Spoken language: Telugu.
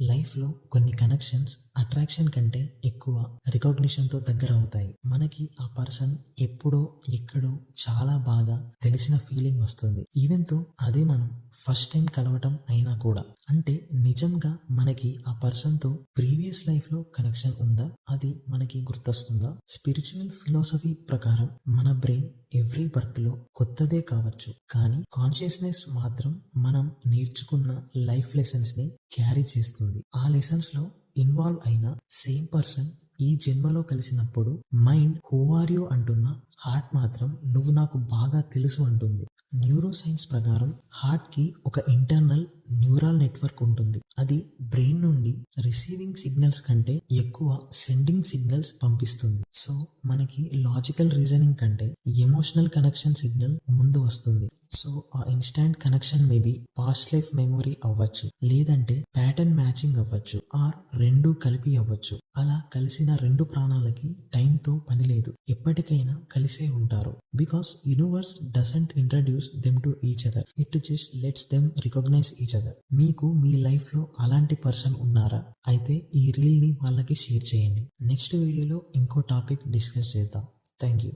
లైఫ్‌లో కొన్ని కనెక్షన్స్ అట్రాక్షన్ కంటే ఎక్కువ రికగ్నిషన్‌తో దగ్గరవుతాయి. మనకి ఆ పర్సన్ ఎప్పుడో, ఎక్కడో చాలా బాగా తెలిసిన ఫీలింగ్ వస్తుంది. ఈవెన్ దో అదే మనం ఫస్ట్ టైం కలవటం అయినా కూడా. అంటే నిజంగా మనకి ఆ పర్సన్‌తో ప్రీవియస్ లైఫ్‌లో కనెక్షన్ ఉందా? అది మనకి గుర్తొస్తుందా? స్పిరిచువల్ ఫిలాసఫీ ప్రకారం మన బ్రెయిన్ ఎవ్రీ బర్త్‌లో కొత్తదే కావచ్చు. కానీ కాన్షియస్‌నెస్ మాత్రం మనం నేర్చుకున్న లైఫ్ లెసన్స్‌ని క్యారీ చేస్తుంది. ఆ లెసన్స్‌లో ఇన్వాల్వ్ అయిన సేమ్ పర్సన్ ఈ జన్మలో కలిసినప్పుడు మైండ్ హూ ఆర్ యూ అంటున్న హార్ట్ మాత్రం నువ్వు నాకు బాగా తెలుసు అంటుంది. న్యూరో సైన్స్ ప్రకారం హార్ట్ కి ఒక ఇంటర్నల్ న్యూరల్ నెట్వర్క్ ఉంటుంది. అది బ్రెయిన్ నుండి రిసీవింగ్ సిగ్నల్స్ కంటే ఎక్కువ సెండింగ్ సిగ్నల్స్ పంపిస్తుంది. సో మనకి లాజికల్ రీజనింగ్ కంటే ఎమోషనల్ కనెక్షన్ సిగ్నల్ ముందు వస్తుంది. సో ఆ instant connection maybe past life memory అవ్వచ్చు, లేదంటే ప్యాటర్న్ మ్యాచింగ్ అవ్వచ్చు, ఆర్ రెండు కలిపి అవ్వచ్చు. అలా కలిసిన రెండు ప్రాణాలకి టైంతో పని లేదు, ఎప్పటికైనా కలిసే ఉంటారు. Because universe doesn't introduce them to each other, it just lets them recognise each other. మీకు మీ లైఫ్ లో అలాంటి పర్సన్ ఉన్నారా? అయితే ఈ రీల్ ని వాళ్ళకి షేర్ చేయండి. నెక్స్ట్ వీడియోలో ఇంకో టాపిక్ డిస్కస్ చేద్దాం. Thank you.